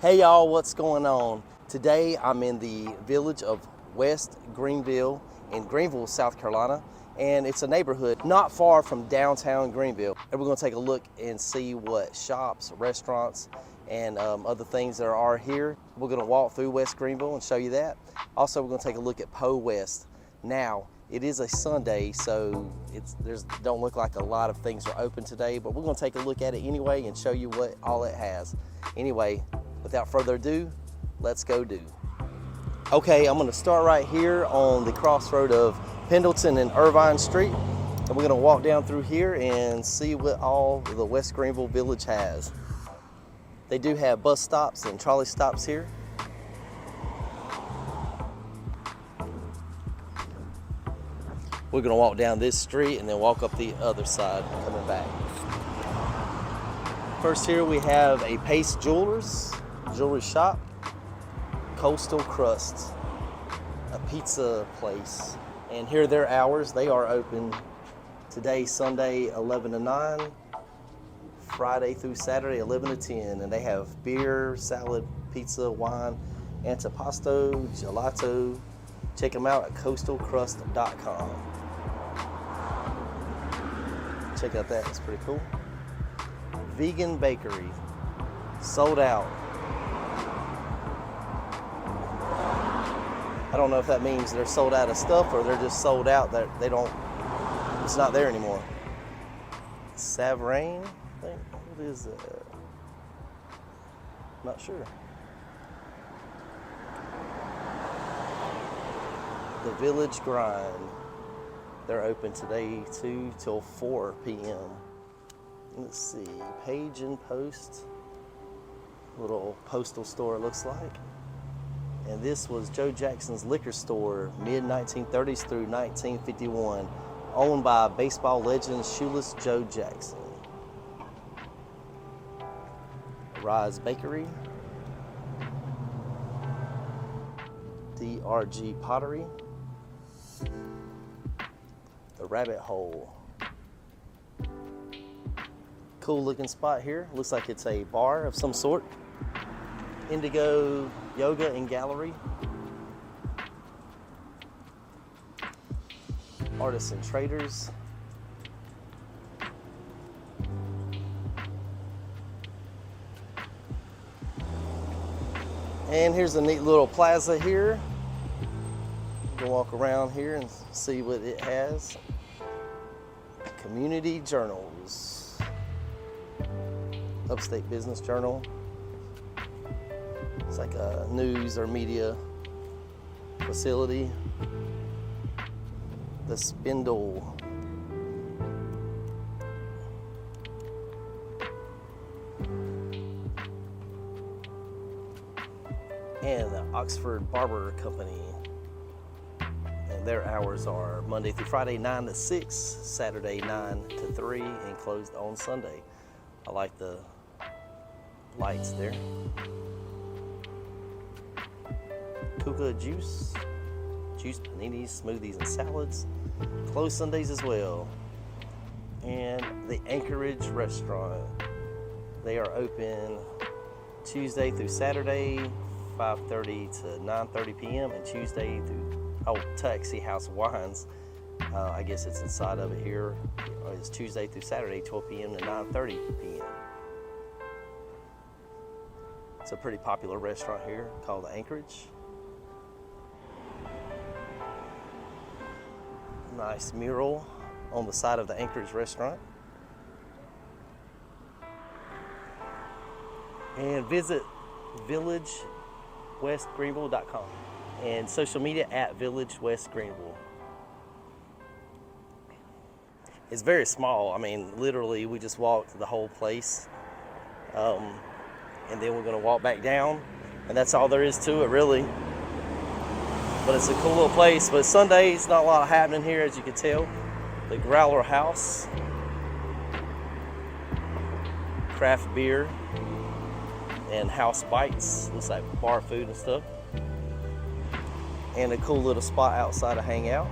Hey y'all, what's going on? Today I'm in the village of West Greenville in Greenville, South Carolina, and it's a neighborhood not far from downtown Greenville. And we're gonna take a look and see what shops, restaurants, and other things there are here. We're gonna walk through West Greenville and show you that. Also, we're gonna take a look at POE West. Now, it is a Sunday, so don't look like a lot of things are open today, but we're gonna take a look at it anyway and show you what all it has. Anyway, without further ado, let's go do. Okay, I'm gonna start right here on the crossroad of Pendleton and Irvine Street. And we're gonna walk down through here and see what all the West Greenville Village has. They do have bus stops and trolley stops here. We're gonna walk down this street and then walk up the other side coming back. First here we have a Pace Jewelry shop, Coastal Crust, a pizza place. And here are their hours. They are open today, Sunday, 11 to 9, Friday through Saturday, 11 to 10. And they have beer, salad, pizza, wine, antipasto, gelato. Check them out at coastalcrust.com. Check out that, it's pretty cool. Vegan bakery, sold out. I don't know if that means they're sold out of stuff or they're just sold out that it's not there anymore. Savrain, I think, what is that? Not sure. The Village Grind, they're open today 2 till 4 p.m. Let's see, Page and Post, little postal store it looks like. And this was Joe Jackson's liquor store, mid-1930s through 1951, owned by baseball legend Shoeless Joe Jackson. Rise Bakery, DRG Pottery, the Rabbit Hole. Cool looking spot here. Looks like it's a bar of some sort. Indigo Yoga and Gallery. Artisan Traders. And here's a neat little plaza here. We'll walk around here and see what it has. Community Journals. Upstate Business Journal. It's like a news or media facility. The Spindle. And the Oxford Barber Company. And their hours are Monday through Friday, 9 to 6, Saturday, 9 to 3, and closed on Sunday. I like the lights there. Kuka Juice, paninis, smoothies, and salads. Closed Sundays as well. And the Anchorage Restaurant. They are open Tuesday through Saturday, 5:30 to 9:30 p.m. and Tuesday through, Taxi House Wines. I guess it's inside of it here. It's Tuesday through Saturday, 12 p.m. to 9:30 p.m. It's a pretty popular restaurant here called the Anchorage. Nice mural on the side of the Anchorage restaurant. And visit villagewestgreenville.com and social media at villagewestgreenville. It's very small. I mean, literally, we just walked the whole place. And then we're gonna walk back down, and that's all there is to it, really. But it's a cool little place. But Sundays, not a lot happening here, as you can tell. The Growler House, craft beer, and House Bites. Looks like bar food and stuff. And a cool little spot outside to hang out.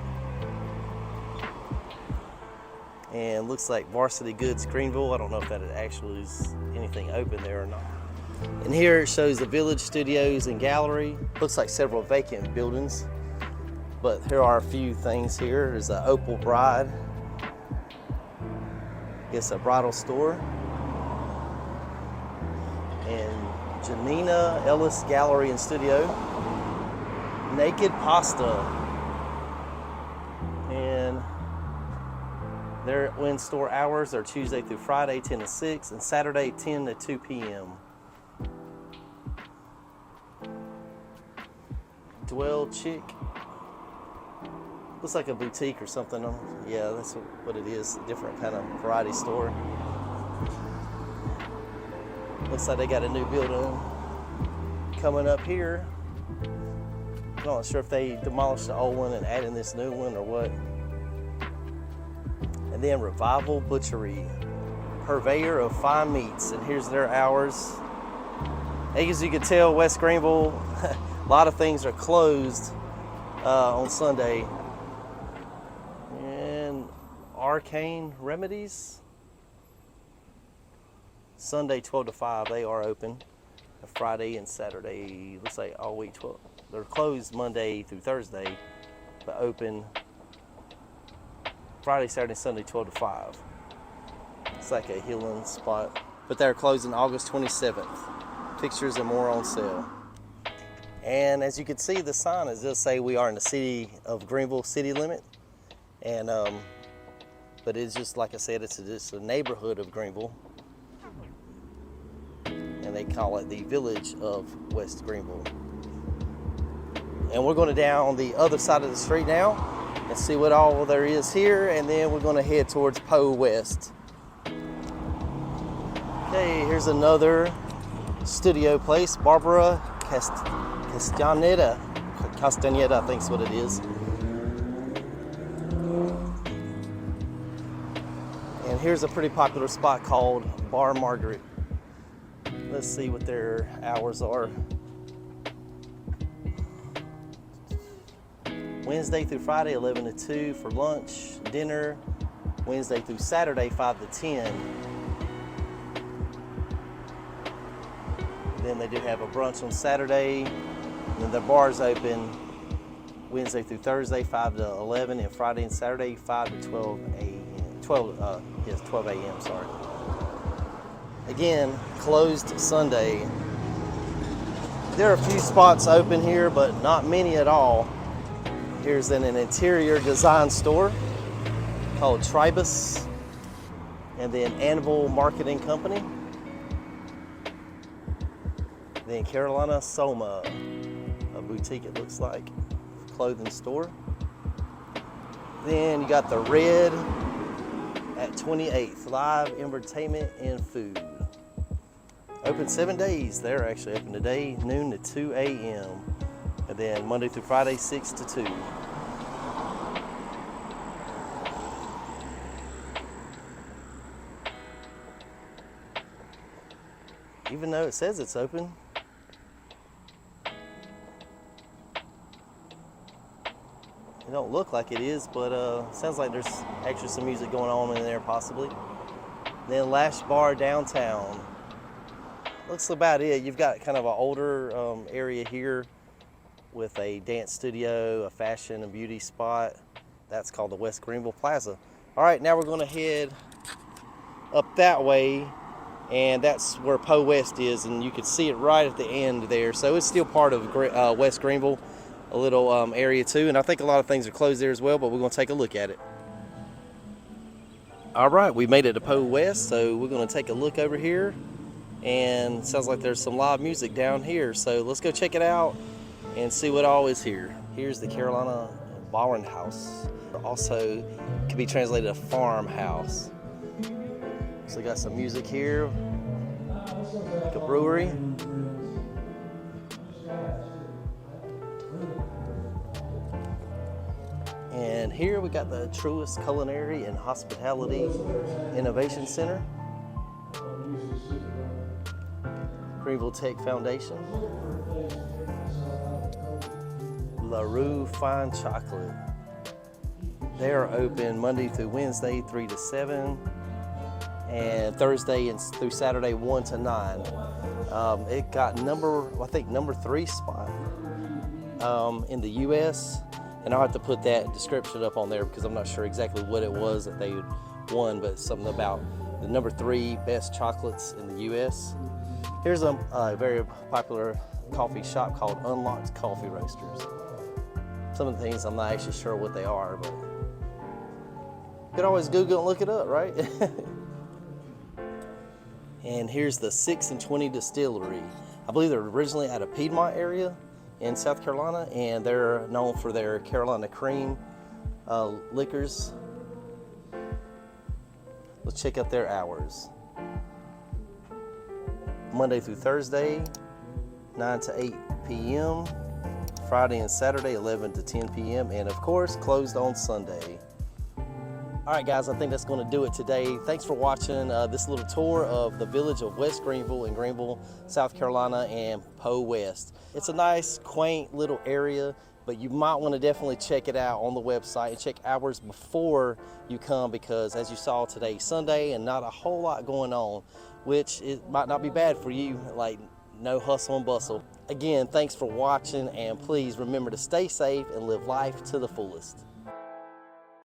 And looks like Varsity Goods Greenville. I don't know if that actually is anything open there or not. And here it shows the Village Studios and Gallery. Looks like several vacant buildings, but here are a few things here. There's an Opal Bride. It's a bridal store. And Janina Ellis Gallery and Studio. Naked Pasta. And their in-store hours are Tuesday through Friday, 10 to 6, and Saturday, 10 to 2 p.m. Dwell Chick. Looks like a boutique or something. Yeah, that's what it is. A different kind of variety store. Looks like they got a new building coming up here. I'm not sure if they demolished the old one and added this new one or what. And then Revival Butchery, purveyor of fine meats. And here's their hours. As you can tell, West Greenville, a lot of things are closed on Sunday. And Arcane Remedies, Sunday 12 to 5, they are open. Friday and Saturday, looks like all week 12. They're closed Monday through Thursday, but open Friday, Saturday, Sunday 12 to 5. It's like a healing spot. But they're closing August 27th. Pictures and more on sale. And as you can see, the sign is just say we are in the city of Greenville city limit. And but it's just like I said, it's just a neighborhood of Greenville. And they call it the Village of West Greenville. And we're going down the other side of the street now and see what all there is here, and then we're going to head towards POE West. Okay, here's another studio place, Barbara Castaneda, I think is what it is. And here's a pretty popular spot called Bar Margaret. Let's see what their hours are. Wednesday through Friday, 11 to 2 for lunch, dinner. Wednesday through Saturday, 5 to 10. Then they do have a brunch on Saturday. And then the bar's open Wednesday through Thursday, 5 to 11, and Friday and Saturday, 5 to 12 a.m. 12 a.m. Sorry. Again, closed Sunday. There are a few spots open here, but not many at all. Here's an interior design store called Tribus, and then Anvil Marketing Company. Then Carolina Soma, a boutique it looks like, clothing store. Then you got the Red at 28th, live entertainment and food. Open 7 days. They're actually open today, noon to 2 a.m. And then Monday through Friday, 6 to 2. Even though it says it's open, it don't look like it is, but sounds like there's actually some music going on in there possibly. Then Lash Bar downtown. Looks about it. You've got kind of an older area here with a dance studio, a fashion and beauty spot. That's called the West Greenville Plaza. All right, now we're going to head up that way, and that's where POE West is, and you can see it right at the end there. So it's still part of West Greenville, a little area too, and I think a lot of things are closed there as well, but we're going to take a look at it. All right, we made it to POE West, so we're going to take a look over here, and it sounds like there's some live music down here, so let's go check it out and see what all is here. Here's the Carolina Barn House. Also can be translated a farmhouse. So we got some music here, like a brewery. And here we got the Truist Culinary and Hospitality Innovation Center, Greenville Tech Foundation, La Rue Fine Chocolate. They are open Monday through Wednesday, 3 to 7, and Thursday and through Saturday 1 to 9. It got number 3 spot in the U.S. And I'll have to put that description up on there because I'm not sure exactly what it was that they won, but something about the number 3 best chocolates in the U.S. Here's a very popular coffee shop called Unlocked Coffee Roasters. Some of the things I'm not actually sure what they are, but you could always Google and look it up, right? And here's the 6 and 20 Distillery. I believe they're originally out of Piedmont area in South Carolina, and they're known for their Carolina Cream liquors. Let's check out their hours. Monday through Thursday, 9 to 8 p.m. Friday and Saturday, 11 to 10 p.m. And of course, closed on Sunday. All right, guys, I think that's going to do it today. Thanks for watching this little tour of the village of West Greenville in Greenville, South Carolina, and POE West. It's a nice, quaint little area, but you might want to definitely check it out on the website and check hours before you come because, as you saw today, Sunday, and not a whole lot going on, which it might not be bad for you, like no hustle and bustle. Again, thanks for watching, and please remember to stay safe and live life to the fullest.